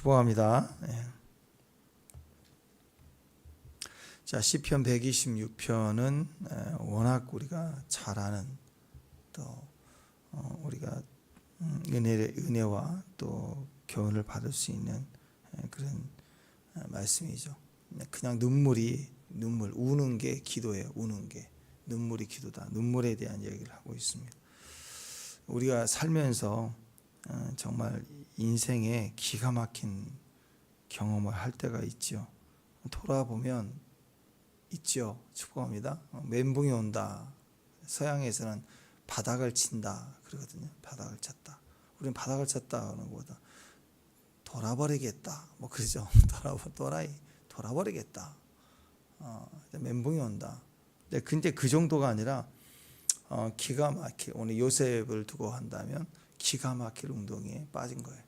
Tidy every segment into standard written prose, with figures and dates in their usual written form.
축복합니다. 자, 시편 126편은 워낙 우리가 잘 아는 또 우리가 은혜와 또 교훈을 받을 수 있는 그런 말씀이죠. 그냥 우는 게 기도예요. 우는 게 눈물이 기도다. 눈물에 대한 얘기를 하고 있습니다. 우리가 살면서 정말 인생에 기가 막힌 경험을 할 때가 있죠. 돌아보면 있죠. 축복합니다. 멘붕이 온다. 서양에서는 바닥을 친다 그러거든요. 바닥을 쳤다. 우리는 바닥을 쳤다 하는 것보다 돌아버리겠다. 뭐 그러죠. 돌아버리겠다. 멘붕이 온다. 근데 그 정도가 아니라 기가 막힐, 오늘 요셉을 두고 한다면 기가 막힐 웅덩이에 빠진 거예요.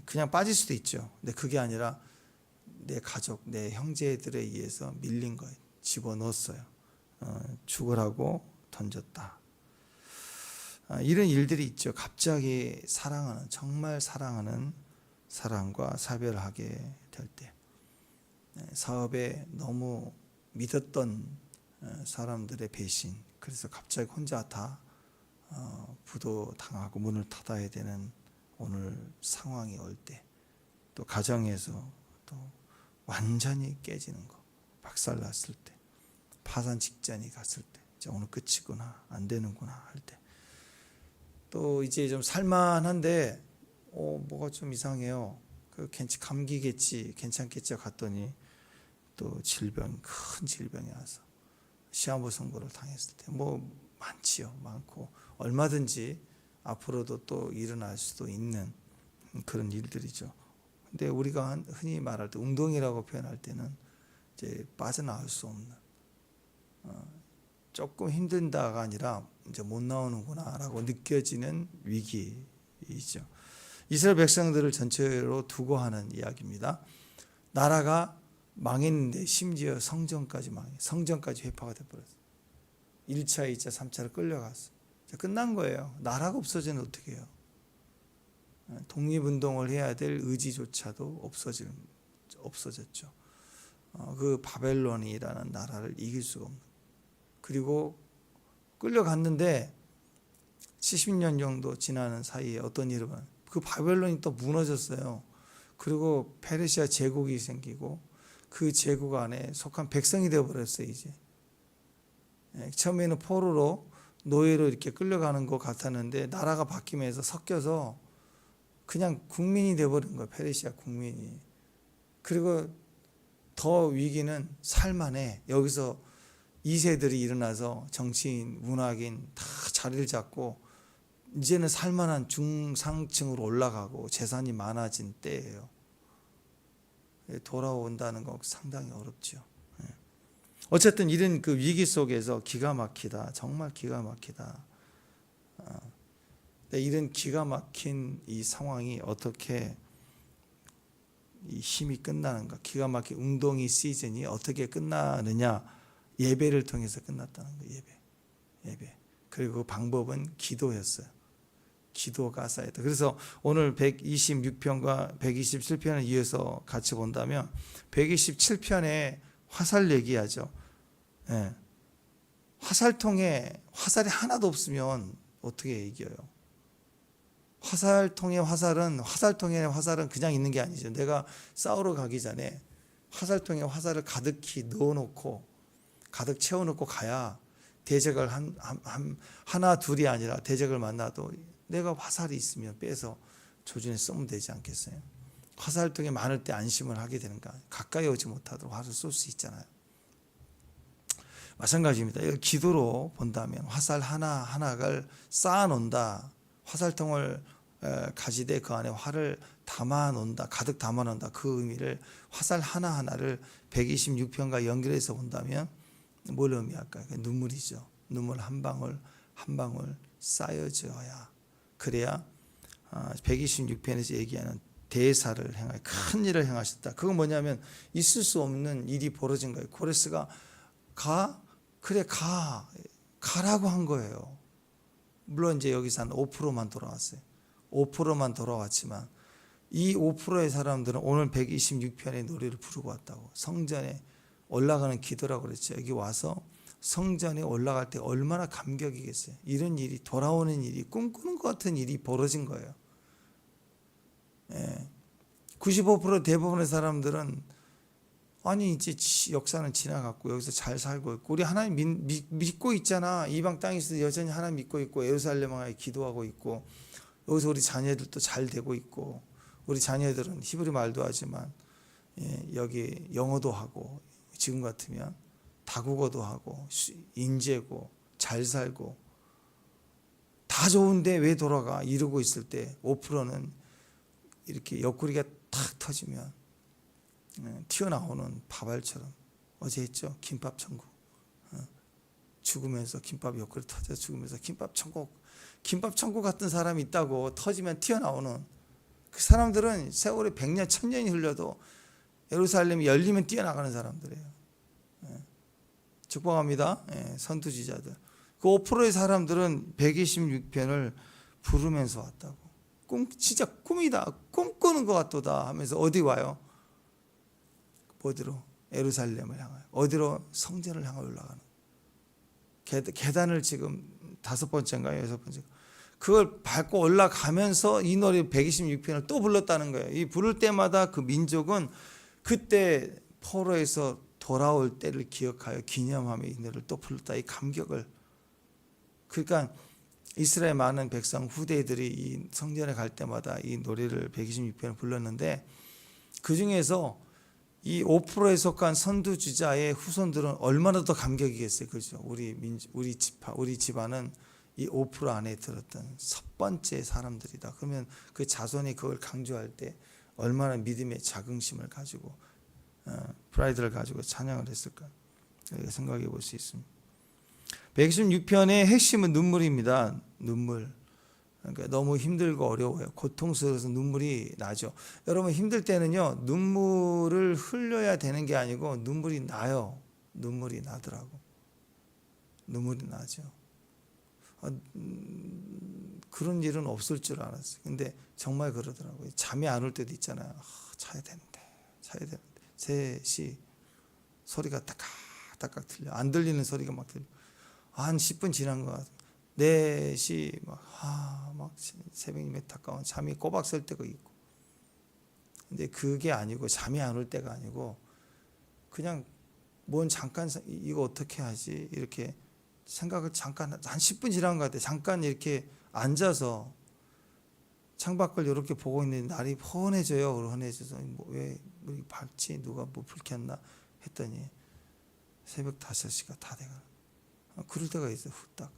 그냥 빠질 수도 있죠. 근데 그게 아니라 내 가족, 내 형제들에 의해서 밀린 거예요. 집어넣었어요. 죽으라고 던졌다. 이런 일들이 있죠. 갑자기 정말 사랑하는 사람과 사별하게 될 때, 사업에 너무 믿었던 사람들의 배신, 그래서 갑자기 혼자 다 부도 당하고 문을 닫아야 되는 오늘 상황이 올 때, 또 가정에서 또 완전히 깨지는 거, 박살났을 때, 파산 직전이 갔을 때, 이제 오늘 끝이구나, 안 되는구나 할 때, 또 이제 좀 살만한데 뭐가 좀 이상해요. 감기겠지, 괜찮겠지 갔더니 또 큰 질병이 와서 시한부 선고를 당했을 때, 많지요. 많고 얼마든지 앞으로도 또 일어날 수도 있는 그런 일들이죠. 근데 우리가 흔히 말할 때 웅덩이라고 표현할 때는 이제 빠져나올 수 없는, 조금 힘든다가 아니라 이제 못 나오는구나라고 느껴지는 위기이죠. 이스라엘 백성들을 전체로 두고 하는 이야기입니다. 나라가 망했는데 심지어 성전까지 회파가 돼버렸어요. 1차, 2차, 3차로 끌려갔어요. 끝난 거예요. 나라가 없어지면 어떻게 해요? 독립운동을 해야 될 의지조차도 없어졌죠. 그 바벨론이라는 나라를 이길 수가 없는. 그리고 끌려갔는데 70년 정도 지나는 사이에 어떤 일을 그 바벨론이 또 무너졌어요. 그리고 페르시아 제국이 생기고 그 제국 안에 속한 백성이 되어버렸어요. 이제 처음에는 포로로 노예로 이렇게 끌려가는 것 같았는데 나라가 바뀌면서 섞여서 그냥 국민이 되어버린 거예요. 페르시아 국민이. 그리고 더 위기는 살만해. 여기서 2세들이 일어나서 정치인, 문학인 다 자리를 잡고 이제는 살만한 중상층으로 올라가고 재산이 많아진 때예요. 돌아온다는 거 상당히 어렵죠. 어쨌든 이런 그 위기 속에서 기가 막히다. 정말 기가 막히다. 이런 기가 막힌 이 상황이 어떻게 이 힘이 끝나는가? 기가 막힌 웅덩이 시즌이 어떻게 끝나느냐? 예배를 통해서 끝났다는 거예요. 예배. 그리고 그 방법은 기도였어요. 기도가 쌓였다. 그래서 오늘 126편과 127편을 이어서 같이 본다면 127편에 화살 얘기하죠. 화살이 하나도 없으면 어떻게 이겨요? 화살통의 화살은 그냥 있는 게 아니죠. 내가 싸우러 가기 전에 화살통에 화살을 가득히 넣어놓고 가득 채워놓고 가야 대적을 하나 둘이 아니라 대적을 만나도 내가 화살이 있으면 빼서 조준에 쓰면 되지 않겠어요? 화살통이 많을 때 안심을 하게 되는가? 가까이 오지 못하도록 화살을 쏠 수 있잖아요. 마찬가지입니다. 기도로 본다면 화살 하나를 쌓아놓는다. 화살통을 가지되 그 안에 활을 담아놓는다. 가득 담아놓는다. 그 의미를 화살 하나하나를 126편과 연결해서 본다면 뭘 의미할까요? 눈물이죠. 눈물 한 방울 한 방울 쌓여져야, 그래야 126편에서 얘기하는 대사를 행하여 큰 일을 행하셨다. 그건 뭐냐면 있을 수 없는 일이 벌어진 거예요. 고레스가 가라고 한 거예요. 물론 이제 여기서 한 5%만 돌아왔어요. 5%만 돌아왔지만 이 5%의 사람들은 오늘 126편의 노래를 부르고 왔다고. 성전에 올라가는 기도라고 그랬죠. 여기 와서 성전에 올라갈 때 얼마나 감격이겠어요. 이런 일이, 돌아오는 일이, 꿈꾸는 것 같은 일이 벌어진 거예요. 95% 대부분의 사람들은 아니 이제 역사는 지나갔고 여기서 잘 살고 있고 우리 하나님 믿고 있잖아. 이방 땅에서 여전히 하나님 믿고 있고 예루살렘 향해 기도하고 있고 여기서 우리 자녀들도 잘 되고 있고 우리 자녀들은 히브리 말도 하지만 여기 영어도 하고 지금 같으면 다국어도 하고 인재고 잘 살고 다 좋은데 왜 돌아가 이러고 있을 때 5%는 이렇게 옆구리가 탁 터지면 튀어나오는 밥알처럼 어제 했죠. 김밥 천국. 죽으면서 김밥 옆구리 터져 죽으면서 김밥 천국 같은 사람이 있다고 터지면 튀어나오는 그 사람들은 세월이 100년 1000년이 흘려도 예루살렘이 열리면 뛰어나가는 사람들이에요. 축복합니다. 선두지자들. 그 5%의 사람들은 126편을 부르면서 왔다고. 진짜 꿈이다. 꿈꾸는 것 같도다 하면서 어디 와요? 어디로? 예루살렘을 향하여. 어디로? 성전을 향하여 올라가는. 계단을 지금 5번째인가요? 6번째. 그걸 밟고 올라가면서 이 노래 126편을 또 불렀다는 거예요. 이 부를 때마다 그 민족은 그때 포로에서 돌아올 때를 기억하여 기념하며 이 노래를 또 불렀다. 이 감격을. 그러니까 이스라엘 많은 백성 후대들이 이 성전에 갈 때마다 이 노래를 126편을 불렀는데 그 중에서 이 5%에 속한 선두주자의 후손들은 얼마나 더 감격이겠어요. 그렇죠? 우리 집안은 이 5% 안에 들었던 첫 번째 사람들이다. 그러면 그 자손이 그걸 강조할 때 얼마나 믿음의 자긍심을 가지고 프라이드를 가지고 찬양을 했을까 생각해 볼 수 있습니다. 116편의 핵심은 눈물입니다. 눈물. 그러니까 너무 힘들고 어려워요. 고통스러워서 눈물이 나죠. 여러분 힘들 때는요 눈물을 흘려야 되는 게 아니고 눈물이 나요. 눈물이 나더라고. 눈물이 나죠. 그런 일은 없을 줄 알았어요. 근데 정말 그러더라고요. 잠이 안 올 때도 있잖아요. 자야 되는데 3시 소리가 따깍따깍 들려. 안 들리는 소리가 막 들려. 한 10분 지난 것 같아요. 4시 막 새벽이면 가까운 잠이 꼬박 설 때가 있고. 근데 그게 아니고 잠이 안 올 때가 아니고 그냥 잠깐 이거 어떻게 하지 이렇게 생각을 잠깐 한 10분 지난 것 같아요. 잠깐 이렇게 앉아서 창밖을 이렇게 보고 있는데 날이 훤해져요. 훤해져서 왜 밝지? 누가 불 켰나 했더니 새벽 5시가 다 돼가. 그럴 때가 있어요. 후딱.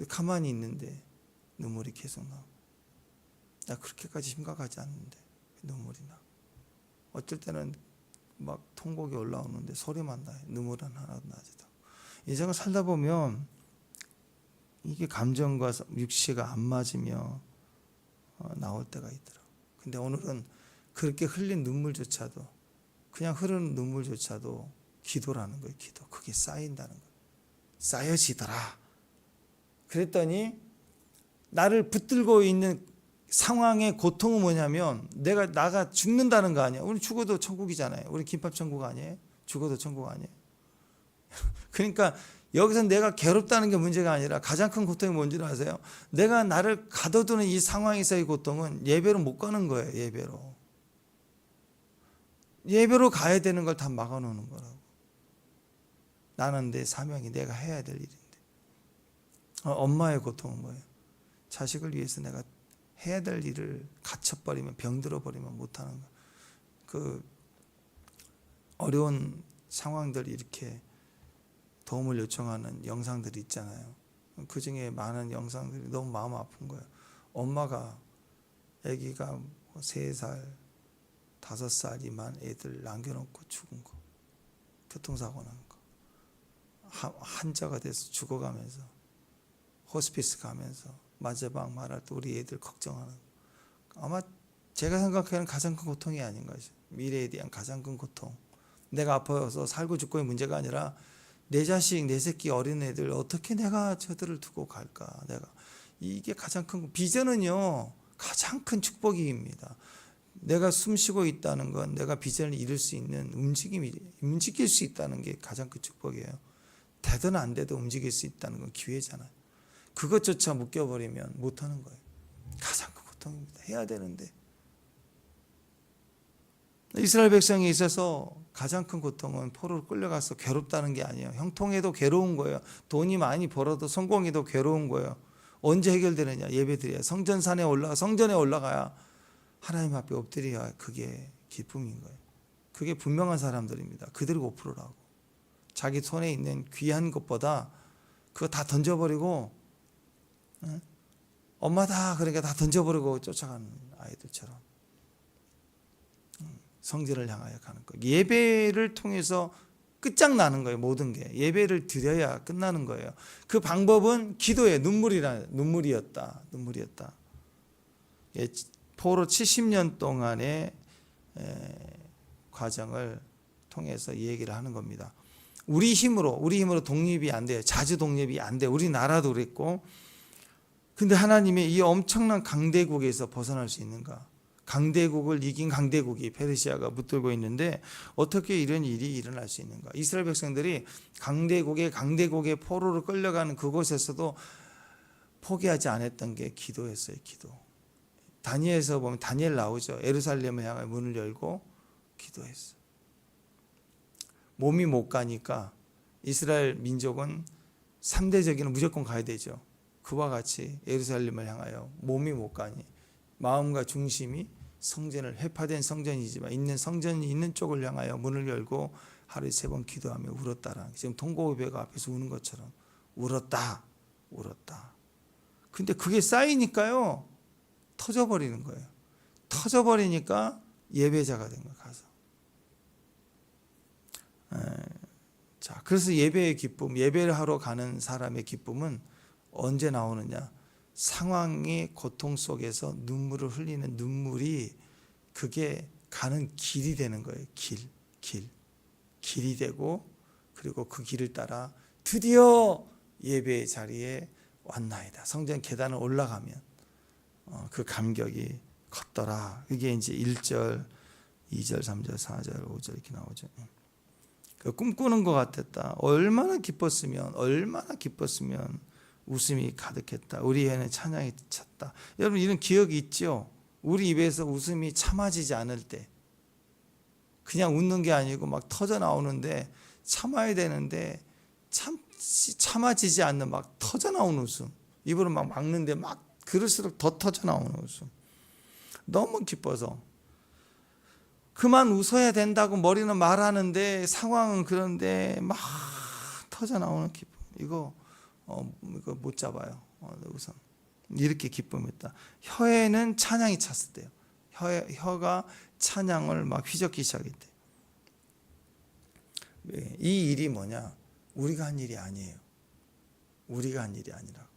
가만히 있는데 눈물이 계속 나고. 나 그렇게까지 심각하지 않는데 눈물이 나. 어쩔 때는 막 통곡이 올라오는데 소리만 나요. 눈물은 하나도 나지 않고. 인생을 살다 보면 이게 감정과 육체가 안 맞으며 나올 때가 있더라고. 근데 오늘은 그렇게 흘린 눈물조차도 그냥 흐르는 눈물조차도 기도라는 거예요. 기도. 그게 쌓인다는 거예요. 쌓여지더라. 그랬더니 나를 붙들고 있는 상황의 고통은 뭐냐면 나가 죽는다는 거 아니야. 우리 죽어도 천국이잖아요. 우리 김밥 천국 아니에요? 죽어도 천국 아니에요? 그러니까 여기서 내가 괴롭다는 게 문제가 아니라 가장 큰 고통이 뭔지를 아세요? 내가 나를 가둬두는 이 상황에서의 고통은 예배로 못 가는 거예요. 예배로 가야 되는 걸 다 막아놓는 거라고. 나는 내 사명이 내가 해야 될 일인데. 엄마의 고통은 뭐예요? 자식을 위해서 내가 해야 될 일을 갇혀버리면 병들어버리면 못하는 거. 그 어려운 상황들 이렇게 도움을 요청하는 영상들이 있잖아요. 그 중에 많은 영상들이 너무 마음 아픈 거예요. 엄마가 아기가 3살, 5살이만 애들 남겨놓고 죽은 거. 교통사고 난 거. 환자가 돼서 죽어가면서 호스피스 가면서 마지막 말할 때 우리 애들 걱정하는 거. 아마 제가 생각하는 가장 큰 고통이 아닌 거죠. 미래에 대한 가장 큰 고통. 내가 아파서 살고 죽고의 문제가 아니라 내 자식, 내 새끼 어린애들 어떻게 내가 저들을 두고 갈까? 이게 가장 큰 비전은요. 가장 큰 축복입니다. 내가 숨쉬고 있다는 건 내가 비전을 이룰 수 있는 움직일 수 있다는 게 가장 큰 축복이에요. 되든 안 돼도 움직일 수 있다는 건 기회잖아요. 그것조차 묶여버리면 못하는 거예요. 가장 큰 고통입니다. 해야 되는데. 이스라엘 백성에 있어서 가장 큰 고통은 포로로 끌려가서 괴롭다는 게 아니에요. 형통해도 괴로운 거예요. 돈이 많이 벌어도 성공해도 괴로운 거예요. 언제 해결되느냐? 예배드려야, 성전에 올라가야 하나님 앞에 엎드려야 그게 기쁨인 거예요. 그게 분명한 사람들입니다. 그들이 5%라고. 자기 손에 있는 귀한 것보다 그거 다 던져버리고, 엄마다 그러니까 다 던져버리고 쫓아가는 아이들처럼 성전을 향하여 가는 거예요. 예배를 통해서 끝장나는 거예요. 모든 게 예배를 드려야 끝나는 거예요. 그 방법은 기도예요. 눈물이었다. 포로 70년 동안의 과정을 통해서 이 얘기를 하는 겁니다. 우리 힘으로 독립이 안 돼요. 자주 독립이 안 돼요. 우리나라도 그랬고. 근데 하나님의 이 엄청난 강대국에서 벗어날 수 있는가? 강대국을 이긴 강대국이 페르시아가 붙들고 있는데 어떻게 이런 일이 일어날 수 있는가? 이스라엘 백성들이 강대국의 포로로 끌려가는 그곳에서도 포기하지 않았던 게 기도였어요. 기도. 다니엘에서 보면 다니엘 나오죠. 예루살렘을 향해 문을 열고 기도했어요. 몸이 못 가니까 이스라엘 민족은 3대적인 무조건 가야 되죠. 그와 같이 예루살렘을 향하여 몸이 못 가니 마음과 중심이 성전을, 회파된 성전이지만 있는 성전이 있는 쪽을 향하여 문을 열고 하루에 3번 기도하며 울었다라. 지금 통곡의배가 앞에서 우는 것처럼 울었다. 근데 그게 쌓이니까요 터져버리는 거예요. 터져버리니까 예배자가 된 거예요. 가서. 자, 그래서 예배의 기쁨, 예배를 하러 가는 사람의 기쁨은 언제 나오느냐? 상황의 고통 속에서 눈물을 흘리는 눈물이 그게 가는 길이 되는 거예요. 길이 되고, 그리고 그 길을 따라 드디어 예배의 자리에 왔나이다. 성전 계단을 올라가면 그 감격이 컸더라. 그게 이제 1절, 2절, 3절, 4절, 5절 이렇게 나오죠. 꿈꾸는 것 같았다. 얼마나 기뻤으면 웃음이 가득했다. 우리 애는 찬양이 찼다. 여러분 이런 기억이 있죠? 우리 입에서 웃음이 참아지지 않을 때, 그냥 웃는 게 아니고 막 터져 나오는데 참아야 되는데 참아지지 않는 막 터져 나오는 웃음. 입으로 막 막는데 막 그럴수록 더 터져 나오는 웃음. 너무 기뻐서 그만 웃어야 된다고 머리는 말하는데 상황은 그런데 막 터져 나오는 기쁨. 이거 못 잡아요. 우선 이렇게 기쁨했다. 혀에는 찬양이 찼을 때요. 혀가 찬양을 막 휘젓기 시작했대. 이 일이 뭐냐? 우리가 한 일이 아니에요. 우리가 한 일이 아니라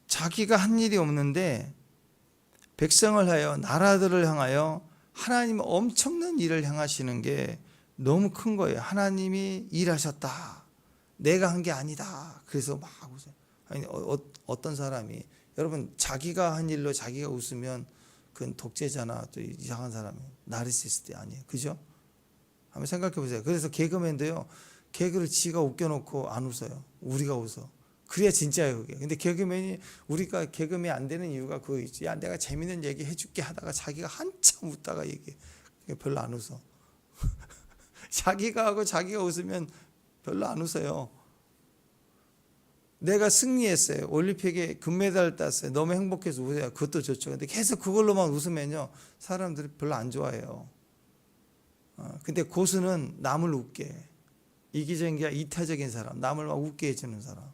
자기가 한 일이 없는데 백성을 하여, 나라들을 향하여 하나님 엄청난 일을 행하시는 게 너무 큰 거예요. 하나님이 일하셨다. 내가 한 게 아니다. 그래서 막 웃어요. 아니, 어떤 사람이, 여러분 자기가 한 일로 자기가 웃으면 그건 독재자나 또 이상한 사람이에요. 나르시스트 아니에요. 그죠? 한번 생각해 보세요. 그래서 개그맨도요, 개그를 지가 웃겨놓고 안 웃어요. 우리가 웃어. 그래야 진짜예요, 그게. 근데 개그맨이, 우리가 개그맨이 안 되는 이유가 그거 있지. 야, 내가 재밌는 얘기 해줄게 하다가 자기가 한참 웃다가 얘기해. 별로 안 웃어. 자기가 하고 자기가 웃으면 별로 안 웃어요. 내가 승리했어요. 올림픽에 금메달 땄어요. 너무 행복해서 웃어요. 그것도 좋죠. 근데 계속 그걸로만 웃으면요, 사람들이 별로 안 좋아해요. 근데 고수는 남을 웃게, 이기적인 게 이타적인 사람, 남을 막 웃게 해주는 사람,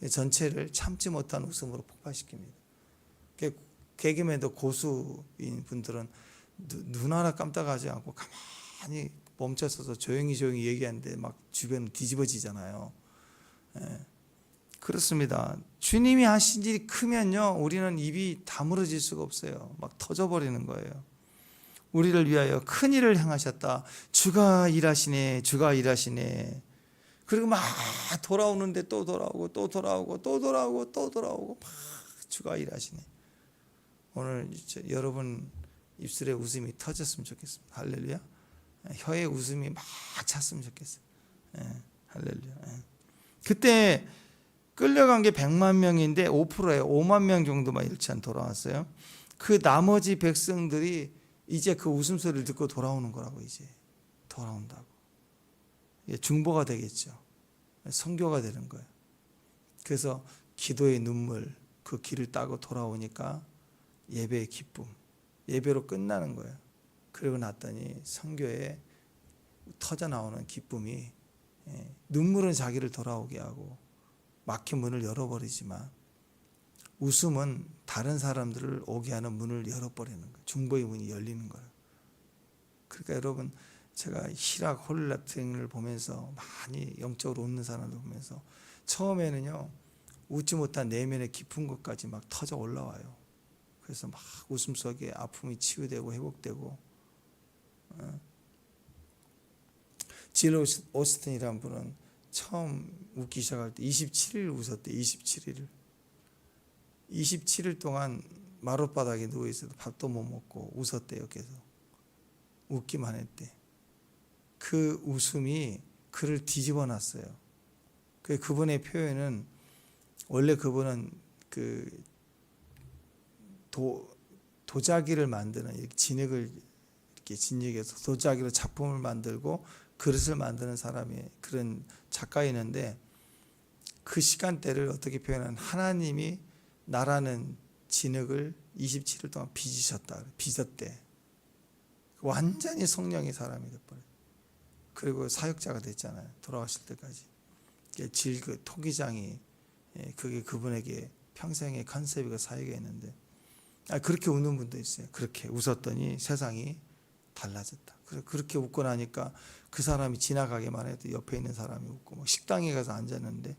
전체를 참지 못한 웃음으로 폭발시킵니다. 개그맨도 고수인 분들은 눈 하나 깜짝하지 않고 가만히 멈춰서서 조용히 얘기하는데 막 주변은 뒤집어지잖아요. 그렇습니다. 주님이 하신 일이 크면요, 우리는 입이 다물어질 수가 없어요. 막 터져버리는 거예요. 우리를 위하여 큰 일을 행하셨다. 주가 일하시네. 그리고 막 돌아오는데 또 돌아오고 막 주가 일하시네. 오늘 여러분 입술에 웃음이 터졌으면 좋겠습니다. 할렐루야. 혀에 웃음이 막 찼으면 좋겠어요. 할렐루야. 그때 끌려간 게 100만 명인데 5%예요. 5만 명 정도만 일치한 돌아왔어요. 그 나머지 백성들이 이제 그 웃음소리를 듣고 돌아오는 거라고. 이제 돌아온다고. 중보가 되겠죠. 선교가 되는 거예요. 그래서 기도의 눈물, 그 길을 따고 돌아오니까 예배의 기쁨, 예배로 끝나는 거예요. 그러고 났더니 선교에 터져 나오는 기쁨이, 눈물은 자기를 돌아오게 하고 막힌 문을 열어버리지만 웃음은 다른 사람들을 오게 하는 문을 열어버리는 거예요. 중보의 문이 열리는 거예요. 그러니까 여러분, 제가 희락 홀라탱을 보면서 많이 영적으로 웃는 사람들 보면서 처음에는요, 웃지 못한 내면의 깊은 것까지 막 터져 올라와요. 그래서 막 웃음 속에 아픔이 치유되고 회복되고. 질 오스틴이라는 분은 처음 웃기 시작할 때 27일 웃었대. 27일 동안 마룻바닥에 누워있어도 밥도 못 먹고 웃었대요. 계속 웃기만 했대. 그 웃음이 그를 뒤집어 놨어요. 그분의 표현은, 원래 그분은 그 도자기를 만드는, 진흙을 이렇게 진흙에서 도자기로 작품을 만들고 그릇을 만드는 사람이, 그런 작가였는데, 그 시간대를 어떻게 표현하면 하나님이 나라는 진흙을 27일 동안 빚었대. 완전히 성령의 사람이 돼버려요. 그리고 사역자가 됐잖아요. 돌아가실 때까지. 그 토기장이, 그게 그분에게 평생의 컨셉이고 사역이 있는데, 그렇게 웃는 분도 있어요. 그렇게 웃었더니 세상이 달라졌다. 그렇게 웃고 나니까 그 사람이 지나가기만 해도 옆에 있는 사람이 웃고, 뭐 식당에 가서 앉았는데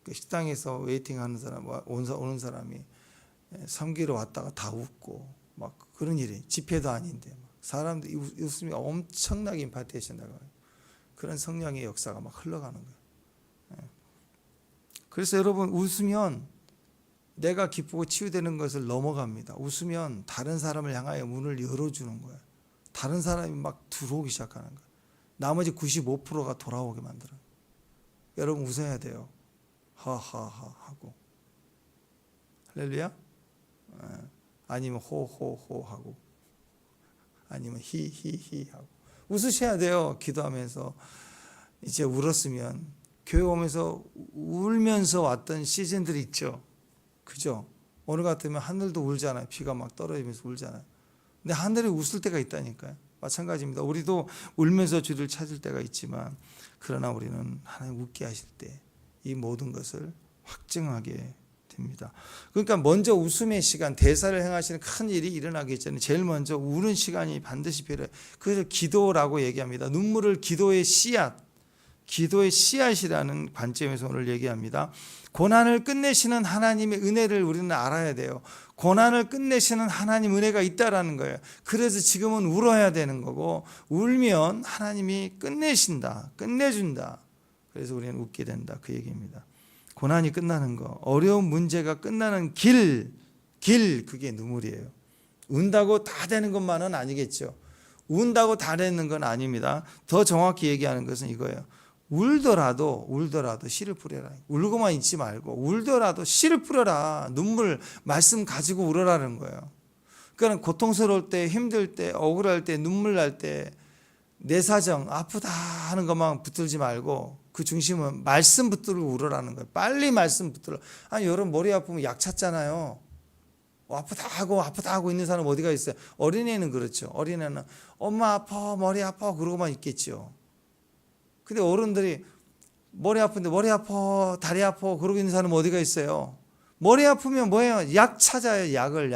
그 식당에서 웨이팅하는 사람, 오는 사람이 섬기러 왔다가 다 웃고, 막 그런 일이, 집회도 아닌데 막 사람들이 웃음이 엄청나게 임파테이션 나가요. 그런 성령의 역사가 막 흘러가는 거예요. 그래서 여러분, 웃으면 내가 기쁘고 치유되는 것을 넘어갑니다. 웃으면 다른 사람을 향하여 문을 열어주는 거예요. 다른 사람이 막 들어오기 시작하는 거예요. 나머지 95%가 돌아오게 만들어요. 여러분, 웃어야 돼요. 하하하 하고, 할렐루야. 아니면 호호호 하고, 아니면 히히히 하고 웃으셔야 돼요. 기도하면서. 이제 울었으면, 교회 오면서 울면서 왔던 시즌들이 있죠. 그죠? 오늘 같으면 하늘도 울잖아요. 비가 막 떨어지면서 울잖아요. 근데 하늘이 웃을 때가 있다니까요. 마찬가지입니다. 우리도 울면서 주를 찾을 때가 있지만, 그러나 우리는 하나님 웃게 하실 때 이 모든 것을 확증하게 됩니다. 그러니까 먼저 웃음의 시간, 대사를 행하시는 큰 일이 일어나기 전에 제일 먼저 우는 시간이 반드시 필요해요. 그래서 기도라고 얘기합니다. 눈물을 기도의 씨앗이라는 관점에서 오늘 얘기합니다. 고난을 끝내시는 하나님의 은혜를 우리는 알아야 돼요. 고난을 끝내시는 하나님 은혜가 있다라는 거예요. 그래서 지금은 울어야 되는 거고, 울면 하나님이 끝내준다. 그래서 우리는 웃게 된다, 그 얘기입니다. 고난이 끝나는 거, 어려운 문제가 끝나는 길, 그게 눈물이에요. 운다고 다 되는 것만은 아니겠죠. 운다고 다 되는 건 아닙니다. 더 정확히 얘기하는 것은 이거예요. 울더라도 씨를 뿌려라. 울고만 있지 말고 울더라도 씨를 뿌려라. 눈물, 말씀 가지고 울어라는 거예요. 그러니까 고통스러울 때, 힘들 때, 억울할 때, 눈물 날 때 내 사정, 아프다 하는 것만 붙들지 말고 그 중심은 말씀 붙들고 울어라는 거예요. 빨리 말씀 붙들어. 아니, 여러분 머리 아프면 약 찾잖아요. 아프다 하고 있는 사람 어디가 있어요? 어린애는 그렇죠. 어린애는 엄마 아파, 머리 아파 그러고만 있겠죠. 근데 어른들이 머리 아픈데 머리 아파, 다리 아파 그러고 있는 사람은 어디가 있어요? 머리 아프면 뭐예요? 약 찾아요. 약을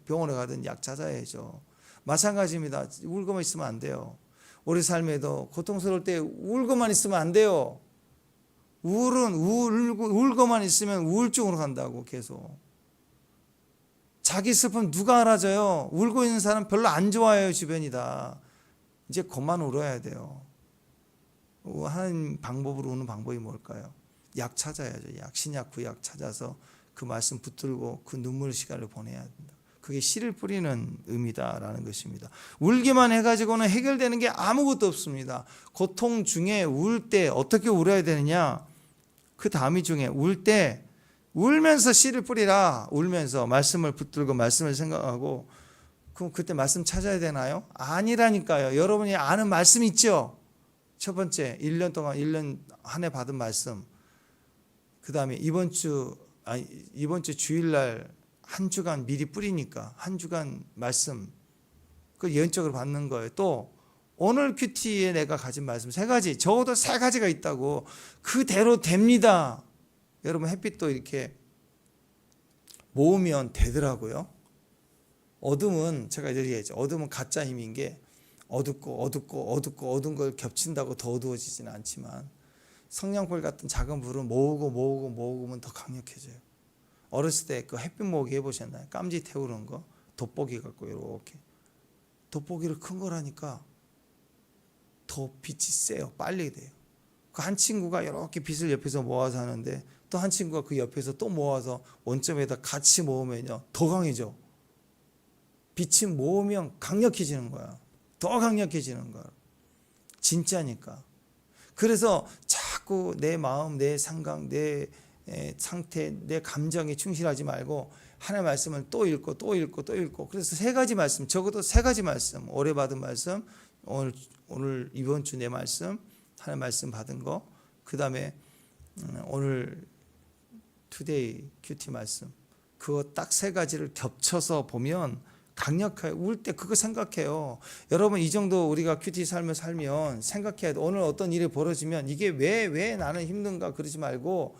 병원에 가든 약 찾아야죠. 마찬가지입니다. 울고만 있으면 안 돼요. 우리 삶에도 고통스러울 때 울고만 있으면 안 돼요. 울고만 있으면 우울증으로 간다고. 계속 자기 슬픔 누가 알아줘요? 울고 있는 사람 별로 안 좋아해요. 주변이다. 이제 그만 울어야 돼요. 하나님 방법으로 우는 방법이 뭘까요? 약 찾아야죠. 신약 구약 찾아서 그 말씀 붙들고 그 눈물 시간을 보내야 된다. 그게 씨를 뿌리는 의미다라는 것입니다. 울기만 해가지고는 해결되는 게 아무것도 없습니다. 고통 중에 울 때 어떻게 울어야 되느냐? 그 다음이 중에 울 때 울면서 씨를 뿌리라. 울면서 말씀을 붙들고 말씀을 생각하고. 그럼 그때 말씀 찾아야 되나요? 아니라니까요. 여러분이 아는 말씀 있죠? 첫 번째 1년 동안 1년 한 해 받은 말씀. 그 다음에 이번 주 주일날 한 주간 미리 뿌리니까 한 주간 말씀 그 예언적으로 받는 거예요. 또 오늘 큐티에 내가 가진 말씀 3가지, 적어도 3가지가 있다고. 그대로 됩니다. 여러분 햇빛도 이렇게 모으면 되더라고요. 어둠은 제가 이제 얘기했죠. 어둠은 가짜 힘인 게 어둡고 어두운 걸 겹친다고 더 어두워지지는 않지만 성냥불 같은 작은 불은 모으면 더 강력해져요. 어렸을 때 그 햇빛 모으기 해보셨나요? 깜지 태우는 거 돋보기 갖고 이렇게 돋보기를 큰 거라니까 더 빛이 세요. 빨리 돼요. 그 한 친구가 이렇게 빛을 옆에서 모아서 하는데 또 한 친구가 그 옆에서 또 모아서 원점에다 같이 모으면요 더 강해져. 빛이 모으면 강력해지는 거야. 더 강력해지는 거야. 진짜니까. 그래서 자꾸 내 마음, 내 생각, 내 상태, 내 감정에 충실하지 말고 하나님의 말씀을 또 읽고 그래서 3가지 말씀, 적어도 3가지 말씀, 올해 받은 말씀, 오늘 이번 주 내 말씀, 하나님의 말씀 받은 거, 그 다음에 오늘 투데이 큐티 말씀, 그거 딱 3가지를 겹쳐서 보면 강력해요. 울 때 그거 생각해요. 여러분 이 정도 우리가 큐티 삶을 살면 생각해야 돼. 오늘 어떤 일이 벌어지면 이게 왜 나는 힘든가 그러지 말고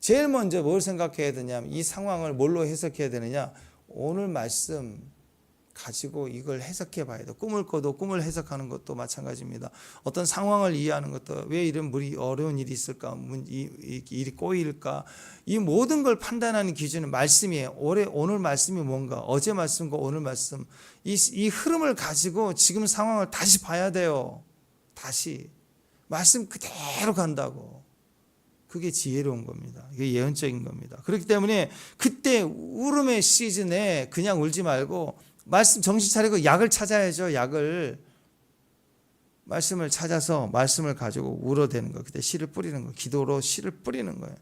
제일 먼저 뭘 생각해야 되냐면 이 상황을 뭘로 해석해야 되느냐. 오늘 말씀 가지고 이걸 해석해 봐야 돼. 꿈을 꿔도 꿈을 해석하는 것도 마찬가지입니다. 어떤 상황을 이해하는 것도 왜 이런 어려운 일이 있을까? 이 일이 꼬일까? 이 모든 걸 판단하는 기준은 말씀이에요. 오늘 말씀이 뭔가? 어제 말씀과 오늘 말씀. 이 흐름을 가지고 지금 상황을 다시 봐야 돼요. 다시. 말씀 그대로 간다고. 그게 지혜로운 겁니다. 이게 예언적인 겁니다. 그렇기 때문에 그때 울음의 시즌에 그냥 울지 말고 말씀 정신 차리고 약을 찾아야죠. 약을 말씀을 찾아서 말씀을 가지고 울어대는 거. 그때 씨를 뿌리는 거. 기도로 씨를 뿌리는 거예요.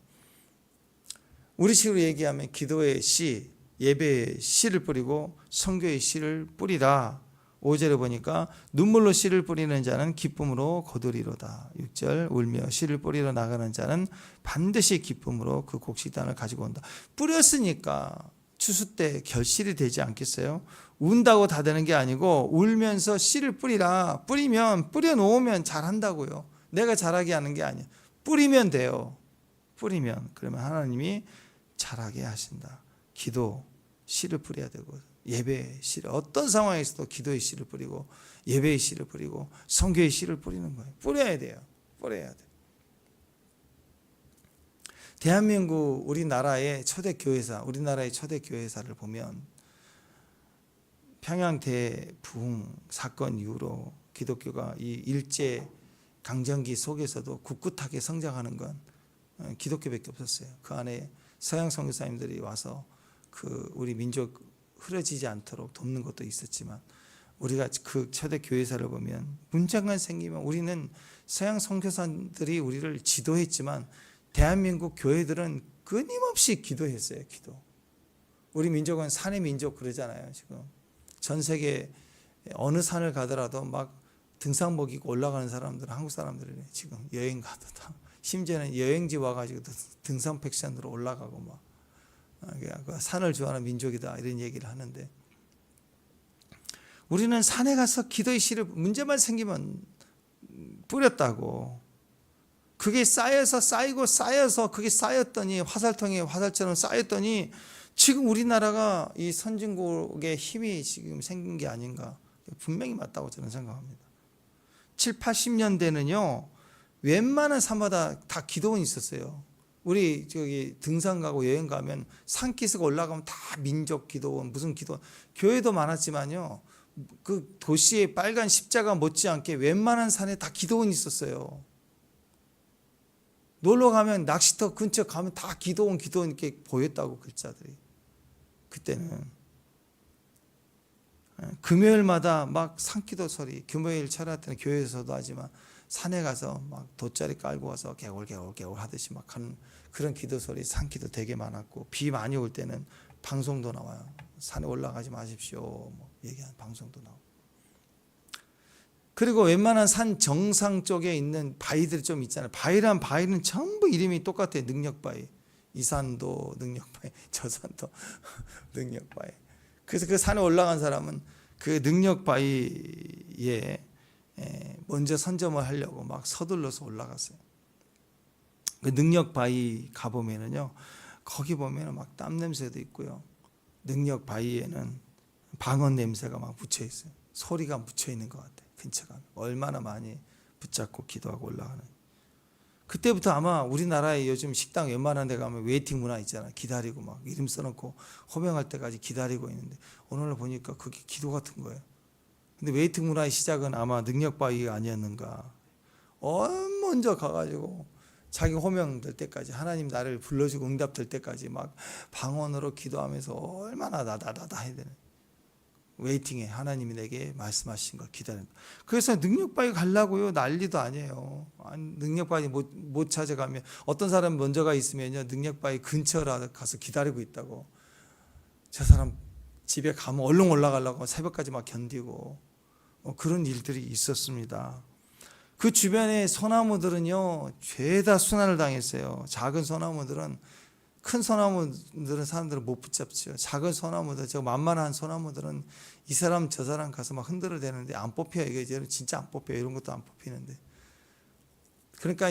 우리식으로 얘기하면 기도의 씨, 예배의 씨를 뿌리고 선교의 씨를 뿌리라. 5절에 보니까 눈물로 씨를 뿌리는 자는 기쁨으로 거두리로다. 6절 울며 씨를 뿌리러 나가는 자는 반드시 기쁨으로 그 곡식단을 가지고 온다. 뿌렸으니까 추수 때 결실이 되지 않겠어요? 운다고 다 되는 게 아니고 울면서 씨를 뿌리라. 뿌려놓으면 잘한다고요. 내가 잘하게 하는 게 아니에요. 뿌리면 돼요. 뿌리면. 그러면 하나님이 잘하게 하신다. 기도 씨를 뿌려야 되고 예배의 씨를 어떤 상황에서도 기도의 씨를 뿌리고 예배의 씨를 뿌리고 선교의 씨를 뿌리는 거예요. 뿌려야 돼요. 뿌려야 돼요. 대한민국 우리나라의 초대 교회사를 보면 평양 대부흥 사건 이후로 기독교가 이 일제 강점기 속에서도 꿋꿋하게 성장하는 건 기독교밖에 없었어요. 그 안에 서양 선교사님들이 와서 그 우리 민족 흐려지지 않도록 돕는 것도 있었지만 우리가 그 초대 교회사를 보면 문제가 생기면 우리는 서양 선교사들이 우리를 지도했지만 대한민국 교회들은 끊임없이 기도했어요. 기도. 우리 민족은 산의 민족 그러잖아요. 지금 전 세계 어느 산을 가더라도 막 등산복 입고 올라가는 사람들은 한국 사람들이래. 지금 여행 가도 다 심지어는 여행지 와가지고 등산 패션으로 올라가고 막 산을 좋아하는 민족이다 이런 얘기를 하는데 우리는 산에 가서 기도의 씨를 문제만 생기면 뿌렸다고. 그게 쌓여서 그게 쌓였더니 화살통에 화살처럼 쌓였더니 지금 우리나라가 이 선진국의 힘이 지금 생긴 게 아닌가. 분명히 맞다고 저는 생각합니다. 7, 80년대는요 웬만한 산마다 다 기도원이 있었어요. 우리 저기 등산 가고 여행 가면 산기슭 올라가면 다 민족 기도원 무슨 기도원 교회도 많았지만요 그 도시의 빨간 십자가 못지않게 웬만한 산에 다 기도원이 있었어요. 놀러 가면 낚시터 근처 가면 다 기도원 이렇게 보였다고 글자들이. 그때는 금요일마다 막 산기도 소리, 금요일 철야 때는 교회에서도 하지만 산에 가서 막 돗자리 깔고 와서 개골 하듯이 막 하는 그런 기도 소리, 산기도 되게 많았고, 비 많이 올 때는 방송도 나와요. 산에 올라가지 마십시오, 뭐 얘기하는 방송도 나오고. 그리고 웬만한 산 정상 쪽에 있는 바위들이 좀 있잖아요. 바위는 전부 이름이 똑같아요. 능력바위. 이 산도 능력바위, 저 산도 능력바위. 그래서 그 산에 올라간 사람은 그 능력바위에 먼저 선점을 하려고 막 서둘러서 올라갔어요. 그 능력바위 가보면은요, 거기 보면은 막 땀 냄새도 있고요. 능력바위에는 방언 냄새가 막 묻혀 있어요. 소리가 묻혀 있는 것 같아요. 근처 가면 얼마나 많이 붙잡고 기도하고 올라가는. 그때부터 아마 우리나라에 요즘 식당 웬만한 데 가면 웨이팅 문화 있잖아요. 기다리고 막 이름 써놓고 호명할 때까지 기다리고 있는데, 오늘 보니까 그게 기도 같은 거예요. 근데 웨이팅 문화의 시작은 아마 능력바위가 아니었는가. 먼저 가가지고 자기 호명 될 때까지, 하나님 나를 불러주고 응답 될 때까지 막 방언으로 기도하면서 얼마나 나다다다 해야 되는, 웨이팅에 하나님이 내게 말씀하신 걸 기다린다. 그래서 능력바위 가려고요, 난리도 아니에요. 능력바위 못 찾아가면, 어떤 사람 먼저가 있으면요, 능력바위 근처라 가서 기다리고 있다고. 저 사람 집에 가면 얼른 올라가려고 새벽까지 막 견디고, 그런 일들이 있었습니다. 그 주변의 소나무들은요, 죄다 순환을 당했어요. 작은 소나무들은, 큰 소나무들은 사람들은 못 붙잡죠. 작은 소나무들, 저 만만한 소나무들은 이 사람 저 사람 가서 막 흔들어대는데 안 뽑혀요. 이게 진짜 안 뽑혀요. 이런 것도 안 뽑히는데. 그러니까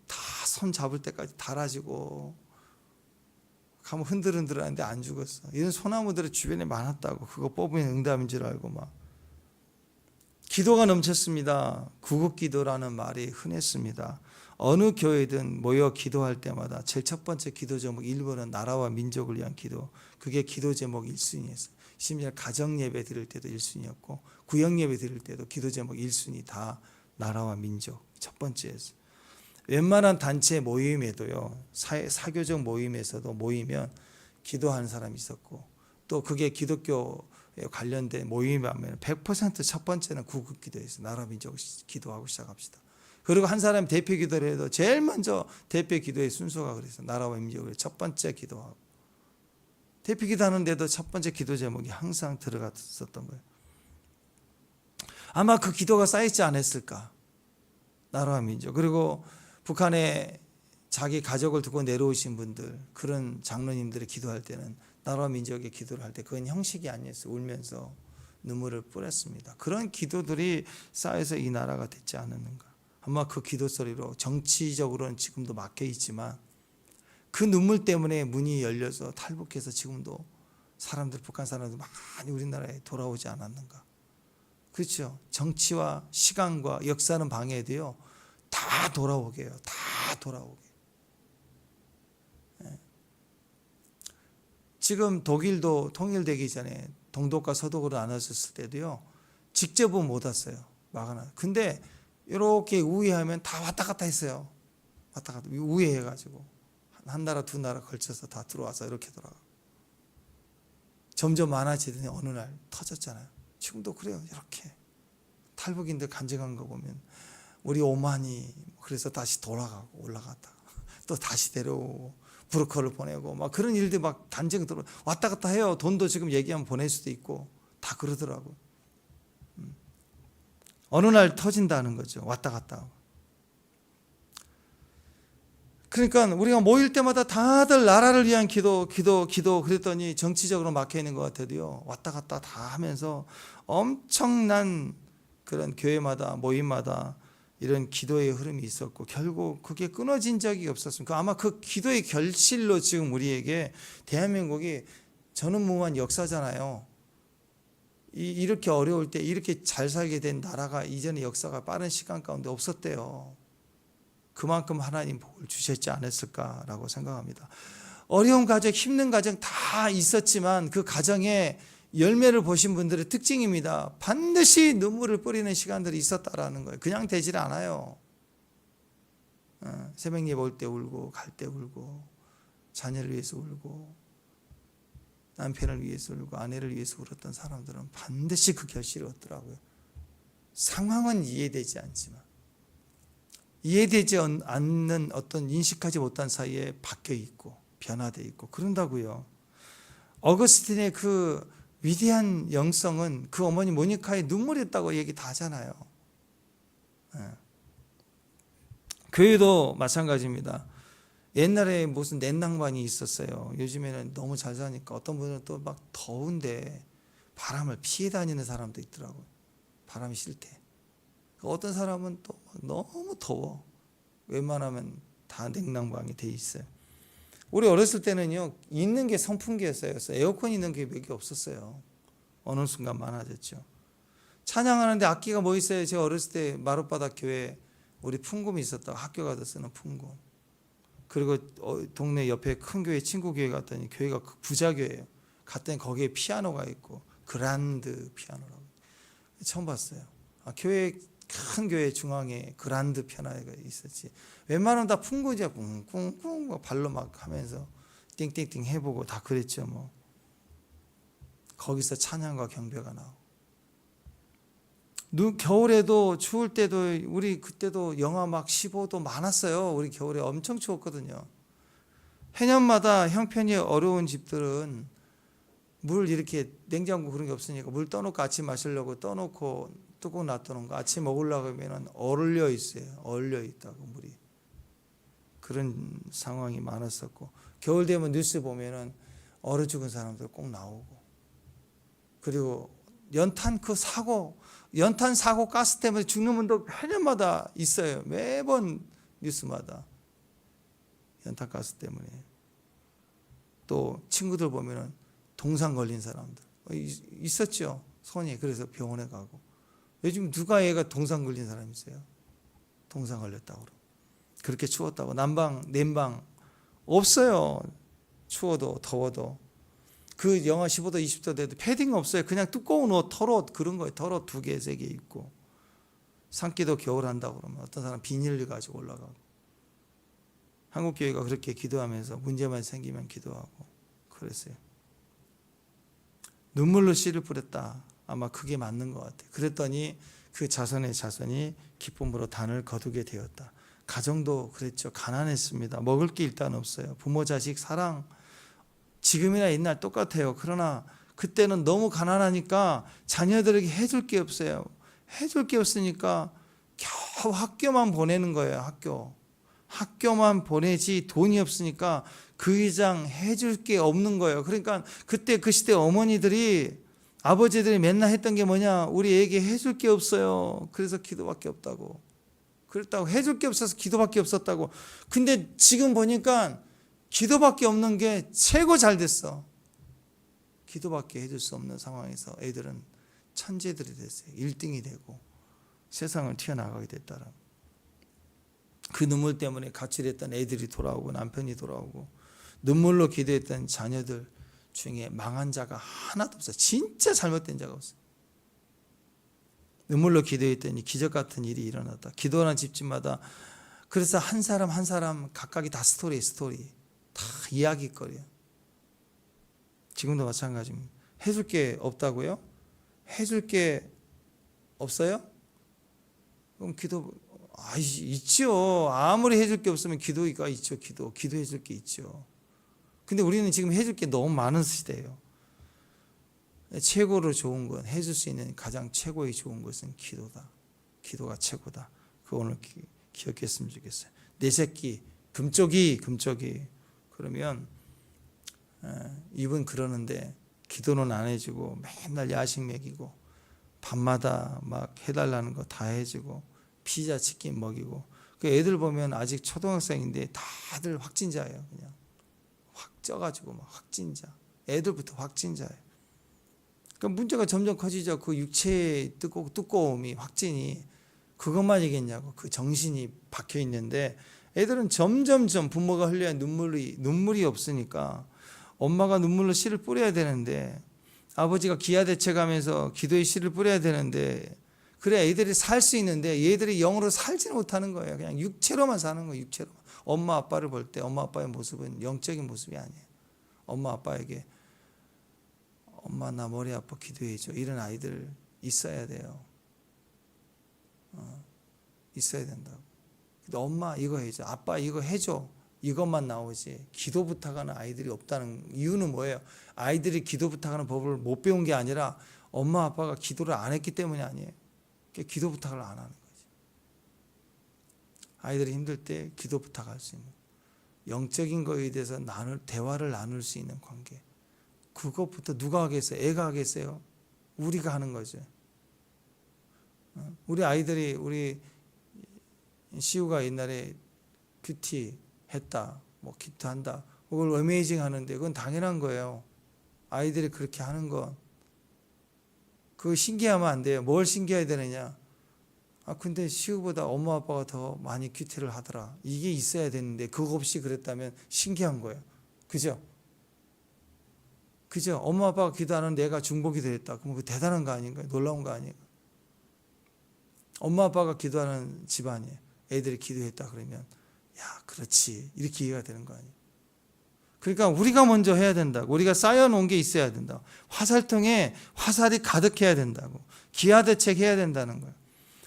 다 손 잡을 때까지 달아지고 가면 흔들흔들하는데 안 죽었어. 이런 소나무들이 주변에 많았다고. 그거 뽑으면 응답인 줄 알고 막. 기도가 넘쳤습니다. 구국기도라는 말이 흔했습니다. 어느 교회든 모여 기도할 때마다 제일 첫 번째 기도 제목 1번은 나라와 민족을 위한 기도. 그게 기도 제목 1순위였어요. 심지어 가정 예배 드릴 때도 1순위였고, 구역 예배 드릴 때도 기도 제목 1순위 다 나라와 민족 첫 번째였어요. 웬만한 단체 모임에도요, 사교적 모임에서도 모이면 기도하는 사람이 있었고, 또 그게 기독교에 관련된 모임이 하면 100% 첫 번째는 구국 기도였어요. 나라 민족 기도하고 시작합시다. 그리고 한 사람이 대표 기도를 해도 제일 먼저 대표 기도의 순서가 그래서 나라와 민족을 첫 번째 기도하고, 대표 기도하는데도 첫 번째 기도 제목이 항상 들어갔었던 거예요. 아마 그 기도가 쌓이지 않았을까. 나라와 민족. 그리고 북한에 자기 가족을 두고 내려오신 분들, 그런 장로님들이 기도할 때는 나라와 민족의 기도를 할 때 그건 형식이 아니었어요. 울면서 눈물을 뿌렸습니다. 그런 기도들이 쌓여서 이 나라가 됐지 않았는가. 아마 그 기도 소리로 정치적으로는 지금도 막혀 있지만 그 눈물 때문에 문이 열려서 탈북해서 지금도 사람들, 북한 사람들 많이 우리나라에 돌아오지 않았는가. 그렇죠. 정치와 시간과 역사는 방해돼요. 다 돌아오게 해요. 다 돌아오게. 지금 독일도 통일되기 전에 동독과 서독으로 나눠졌을 때도요, 직접은 못 왔어요. 막아놔. 근데 이렇게 우회하면 다 왔다 갔다 했어요. 왔다 갔다 우회해가지고 한 나라 두 나라 걸쳐서 다 들어와서 이렇게 돌아가. 점점 많아지더니 어느 날 터졌잖아요. 지금도 그래요. 이렇게 탈북인들 간증한 거 보면 우리 오만이 그래서 다시 돌아가고 올라갔다가 또 다시 데려오고 브로커를 보내고 막 그런 일들 막 간증 들어 왔다 갔다 해요. 돈도 지금 얘기하면 보낼 수도 있고 다 그러더라고요. 어느 날 터진다는 거죠. 왔다 갔다 하고. 그러니까 우리가 모일 때마다 다들 나라를 위한 기도 그랬더니 정치적으로 막혀 있는 것 같아도요, 왔다 갔다 다 하면서 엄청난 그런 교회마다 모임마다 이런 기도의 흐름이 있었고, 결국 그게 끊어진 적이 없었습니다. 아마 그 기도의 결실로 지금 우리에게 대한민국이 전무후무한 역사잖아요. 이렇게 어려울 때 이렇게 잘 살게 된 나라가 이전의 역사가 빠른 시간 가운데 없었대요. 그만큼 하나님 복을 주셨지 않았을까라고 생각합니다. 어려운 가정, 힘든 가정 다 있었지만 그 가정에 열매를 보신 분들의 특징입니다. 반드시 눈물을 뿌리는 시간들이 있었다라는 거예요. 그냥 되질 않아요. 새벽 예배 올 때 울고 갈 때 울고 자녀를 위해서 울고 남편을 위해서 울고 아내를 위해서 울었던 사람들은 반드시 그 결실을 얻더라고요. 상황은 이해되지 않지만, 이해되지 않는 어떤 인식하지 못한 사이에 바뀌어 있고 변화되어 있고 그런다고요. 어거스틴의 그 위대한 영성은 그 어머니 모니카의 눈물이었다고 얘기 다 하잖아요. 교회도 마찬가지입니다. 옛날에 무슨 냉난방이 있었어요. 요즘에는 너무 잘 사니까 어떤 분은 또 막 더운데 바람을 피해 다니는 사람도 있더라고요. 바람이 싫대. 어떤 사람은 또 너무 더워. 웬만하면 다 냉난방이 돼 있어요. 우리 어렸을 때는요, 있는 게 선풍기였어요. 그래서 에어컨 있는 게 몇 개 없었어요. 어느 순간 많아졌죠. 찬양하는데 악기가 뭐 있어요? 제가 어렸을 때 마룻바닥 교회 우리 풍금이 있었다고, 학교 가서 쓰는 풍금. 그리고 동네 옆에 큰 교회, 친구 교회 갔더니 교회가 부자교회예요. 갔더니 거기에 피아노가 있고 그란드 피아노라고 처음 봤어요. 교회, 큰 교회 중앙에 그란드 피아노가 있었지. 웬만하면 다 풍구죠. 쿵쿵쿵 발로 막 하면서 띵띵띵 해보고 다 그랬죠. 뭐 거기서 찬양과 경배가 나오고, 겨울에도 추울 때도, 우리 그때도 영하 막 15도 많았어요. 우리 겨울에 엄청 추웠거든요. 해년마다 형편이 어려운 집들은 물 이렇게 냉장고 그런 게 없으니까 물 떠놓고 아침 마시려고 떠놓고 뚜껑 놔두는 거, 아침 먹으려고 하면 얼려 있어요. 얼려 있다고 물이. 그런 상황이 많았었고, 겨울 되면 뉴스 보면은 얼어 죽은 사람들 꼭 나오고, 그리고 연탄 사고 가스 때문에 죽는 분도 해년마다 있어요. 매번 뉴스마다 연탄 가스 때문에. 또 친구들 보면은 동상 걸린 사람들 있었죠. 손이. 그래서 병원에 가고. 요즘 누가 얘가 동상 걸린 사람 있어요? 동상 걸렸다고. 그렇게 추웠다고. 냉방 없어요. 추워도 더워도. 그 영하 15도 20도 돼도 패딩 없어요. 그냥 두꺼운 옷, 털옷 그런 거예요. 털옷 2개 3개 입고. 산기도 겨울 한다고 그러면 어떤 사람 비닐을 가지고 올라가고. 한국교회가 그렇게 기도하면서 문제만 생기면 기도하고 그랬어요. 눈물로 씨를 뿌렸다. 아마 그게 맞는 것 같아요. 그랬더니 그 자손의 자손이 기쁨으로 단을 거두게 되었다. 가정도 그랬죠. 가난했습니다. 먹을 게 일단 없어요. 부모 자식 사랑 지금이나 옛날 똑같아요. 그러나 그때는 너무 가난하니까 자녀들에게 해줄 게 없어요. 해줄 게 없으니까 겨우 학교만 보내는 거예요. 학교만 보내지 돈이 없으니까 그 이상 해줄 게 없는 거예요. 그러니까 그때 그 시대 어머니들이, 아버지들이 맨날 했던 게 뭐냐, 우리 애기 해줄 게 없어요. 그래서 기도밖에 없다고. 그랬다고. 해줄 게 없어서 기도밖에 없었다고. 근데 지금 보니까 기도밖에 없는 게 최고 잘 됐어. 기도밖에 해줄 수 없는 상황에서 애들은 천재들이 됐어요. 1등이 되고 세상을 튀어나가게 됐다라. 그 눈물 때문에 가출했던 애들이 돌아오고 남편이 돌아오고, 눈물로 기도했던 자녀들 중에 망한 자가 하나도 없어요. 진짜 잘못된 자가 없어요. 눈물로 기도했더니 기적 같은 일이 일어났다. 기도하는 집집마다. 그래서 한 사람 한 사람 각각이 다 스토리 다 이야기거리야. 지금도 마찬가지입니다. 해줄 게 없다고요? 해줄 게 없어요? 그럼 기도 있죠. 아무리 해줄 게 없으면 기도가 있죠. 기도해줄 게 있죠. 근데 우리는 지금 해줄 게 너무 많은 시대예요. 최고로 좋은 건, 해줄 수 있는 가장 최고의 좋은 것은 기도다. 기도가 최고다. 그거 오늘 기억했으면 좋겠어요. 내 새끼 금쪽이 그러면 입은 그러는데 기도는 안 해주고 맨날 야식 먹이고 밤마다 막 해달라는 거 다 해주고 피자 치킨 먹이고, 그 애들 보면 아직 초등학생인데 다들 확진자예요. 그냥 확 쪄가지고 막 확진자. 애들부터 확진자예요. 그러니까 문제가 점점 커지죠. 그 육체의 두꺼움이, 확진이 그것만 얘기했냐고. 그 정신이 박혀 있는데 애들은 점점점 부모가 흘려야 눈물이 없으니까 엄마가 눈물로 씨를 뿌려야 되는데, 아버지가 기아대책하면서 기도의 씨를 뿌려야 되는데, 그래야 애들이 살 수 있는데 얘들이 영으로 살지는 못하는 거예요. 그냥 육체로만 사는 거예요. 육체로만. 엄마 아빠를 볼 때 엄마 아빠의 모습은 영적인 모습이 아니에요. 엄마 아빠에게 엄마 나 머리 아파 기도해줘. 이런 아이들 있어야 돼요. 있어야 된다고. 근데 엄마 이거 해줘. 아빠 이거 해줘. 이것만 나오지. 기도 부탁하는 아이들이 없다는 이유는 뭐예요? 아이들이 기도 부탁하는 법을 못 배운 게 아니라 엄마 아빠가 기도를 안 했기 때문이 아니에요. 기도 부탁을 안 하는 거지. 아이들이 힘들 때 기도 부탁할 수 있는 영적인 거에 대해서 대화를 나눌 수 있는 관계. 그것부터 누가 하겠어요? 애가 하겠어요? 우리가 하는 거죠. 우리 아이들이 우리 시우가 옛날에 큐티 했다, 뭐 큐티 한다, 그걸 어메이징 하는데 그건 당연한 거예요. 아이들이 그렇게 하는 건 그거 신기하면 안 돼요. 뭘 신기해야 되느냐? 근데 시우보다 엄마 아빠가 더 많이 큐티를 하더라. 이게 있어야 되는데 그거 없이 그랬다면 신기한 거예요. 그죠? 그죠? 엄마 아빠가 기도하는데 애가 중보기도 했다. 그럼 그 대단한 거 아닌가요? 놀라운 거 아닌가요? 엄마 아빠가 기도하는 집안이에요. 애들이 기도했다 그러면 야 그렇지 이렇게 이해가 되는 거 아니에요. 그러니까 우리가 먼저 해야 된다고. 우리가 쌓여놓은 게 있어야 된다고. 화살통에 화살이 가득해야 된다고. 기하대책해야 된다는 거예요.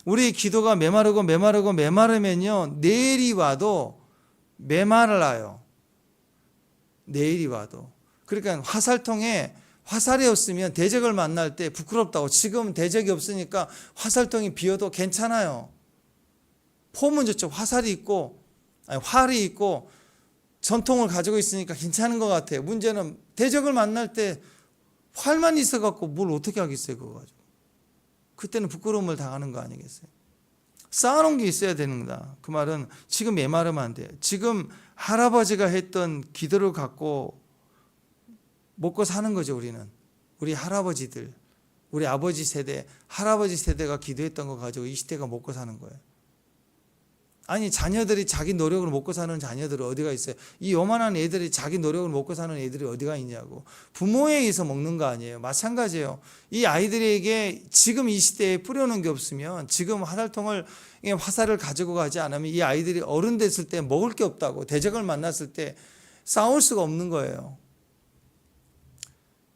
우리 기도가 메마르면요 내일이 와도 메말라요. 내일이 와도. 그러니까 화살통에 화살이 없으면 대적을 만날 때 부끄럽다고. 지금 대적이 없으니까 화살통이 비어도 괜찮아요. 폼은 저쪽 활이 있고 전통을 가지고 있으니까 괜찮은 것 같아요. 문제는 대적을 만날 때 활만 있어갖고 뭘 어떻게 하겠어요 그거 가지고. 그때는 부끄러움을 당하는 거 아니겠어요. 쌓아놓은 게 있어야 되는 거다. 그 말은 지금 메마르면 안 돼요. 지금 할아버지가 했던 기도를 갖고 먹고 사는 거죠. 우리는 우리 할아버지들, 우리 아버지 세대, 할아버지 세대가 기도했던 거 가지고 이 시대가 먹고 사는 거예요. 아니 자녀들이 자기 노력으로 먹고 사는 자녀들은 어디가 있어요? 이 요만한 애들이 자기 노력으로 먹고 사는 애들이 어디가 있냐고. 부모에 의해서 먹는 거 아니에요. 마찬가지예요. 이 아이들에게 지금 이 시대에 뿌려놓은 게 없으면, 지금 화살을 가지고 가지 않으면 이 아이들이 어른 됐을 때 먹을 게 없다고. 대적을 만났을 때 싸울 수가 없는 거예요.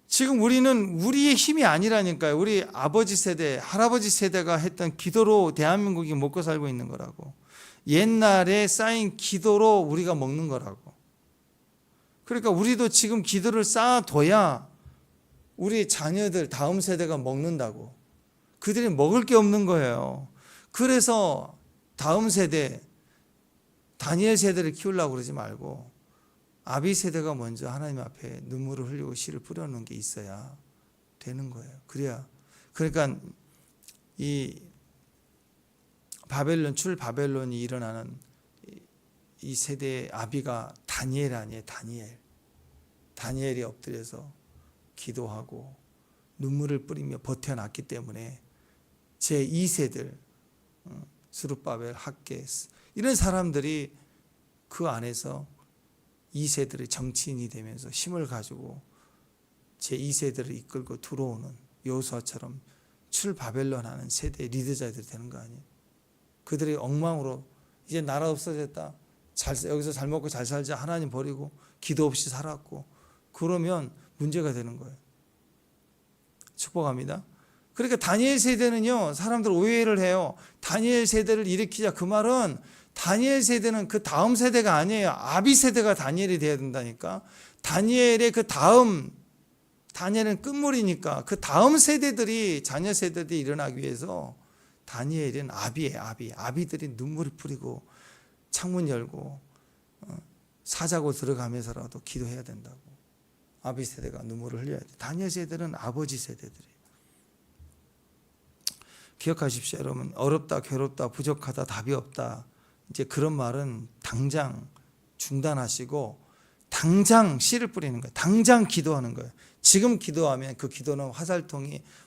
지금 우리는 우리의 힘이 아니라니까요. 우리 아버지 세대, 할아버지 세대가 했던 기도로 대한민국이 먹고 살고 있는 거라고. 옛날에 쌓인 기도로 우리가 먹는 거라고. 그러니까 우리도 지금 기도를 쌓아둬야 우리 자녀들, 다음 세대가 먹는다고. 그들이 먹을 게 없는 거예요. 그래서 다음 세대, 다니엘 세대를 키우려고 그러지 말고 아비 세대가 먼저 하나님 앞에 눈물을 흘리고 씨를 뿌려놓은 게 있어야 되는 거예요. 그래야. 그러니까 이 바벨론이 일어나는 이 세대의 아비가 다니엘 아니에요. 다니엘이 엎드려서 기도하고 눈물을 뿌리며 버텨놨기 때문에 제2세들 스룹바벨, 학개스 이런 사람들이 그 안에서 2세들의 정치인이 되면서 힘을 가지고 제2세들을 이끌고 들어오는 여호수아처럼 출바벨론 하는 세대의 리더자들이 되는 거 아니에요. 그들이 엉망으로 이제 나라 없어졌다. 여기서 잘 먹고 잘 살자. 하나님 버리고 기도 없이 살았고 그러면 문제가 되는 거예요. 축복합니다. 그러니까 다니엘 세대는요. 사람들 오해를 해요. 다니엘 세대를 일으키자. 그 말은 다니엘 세대는 그 다음 세대가 아니에요. 아비 세대가 다니엘이 돼야 된다니까. 다니엘의 그 다음, 다니엘은 끝물이니까 그 다음 세대들이, 자녀 세대들이 일어나기 위해서 다니엘은 아비예요. 아비들이 눈물을 뿌리고 창문 열고 사자고 들어가면서라도 기도해야 된다고. 아비 세대가 눈물을 흘려야 돼. 다니엘 세대는 아버지 세대들이에요. 기억하십시오, 여러분. 어렵다, 괴롭다, 부족하다, 답이 없다. 이제 그런 말은 당장 중단하시고 당장 씨를 뿌리는 거예요. 당장 기도하는 거예요. 지금 기도하면 그 기도는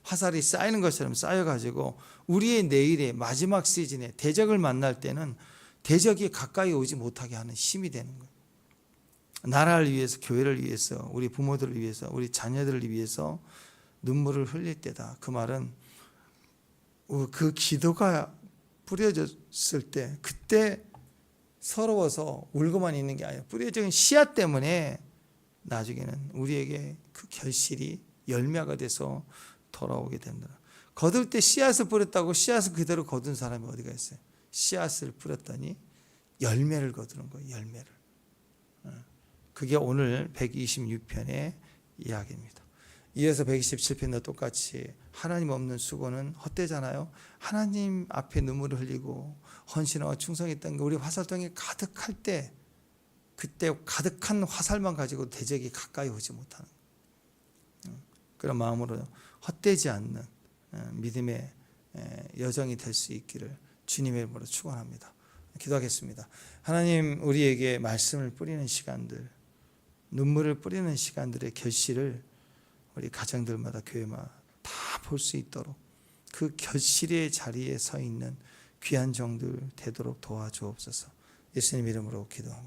화살이 쌓이는 것처럼 쌓여가지고 우리의 내일의 마지막 시즌에 대적을 만날 때는 대적이 가까이 오지 못하게 하는 힘이 되는 거예요. 나라를 위해서, 교회를 위해서, 우리 부모들을 위해서, 우리 자녀들을 위해서 눈물을 흘릴 때다. 그 말은 그 기도가 뿌려졌을 때 그때 서러워서 울고만 있는 게 아니라 뿌려진 씨앗 때문에 나중에는 우리에게 그 결실이 열매가 돼서 돌아오게 된다. 거둘 때 씨앗을 뿌렸다고 씨앗을 그대로 거둔 사람이 어디가 있어요? 씨앗을 뿌렸더니 열매를 거두는 거예요. 열매를. 그게 오늘 126편의 이야기입니다. 이어서 127편도 똑같이 하나님 없는 수고는 헛되잖아요. 하나님 앞에 눈물을 흘리고 헌신하고 충성했던 게 우리 화살통이 가득할 때, 그때 가득한 화살만 가지고 대적이 가까이 오지 못하는 그런 마음으로 헛되지 않는 믿음의 여정이 될 수 있기를 주님의 이름으로 축원합니다. 기도하겠습니다. 하나님, 우리에게 말씀을 뿌리는 시간들, 눈물을 뿌리는 시간들의 결실을 우리 가정들마다 교회마다 다 볼 수 있도록 그 결실의 자리에 서 있는 귀한 종들 되도록 도와주옵소서. 예수님 이름으로 기도합니다.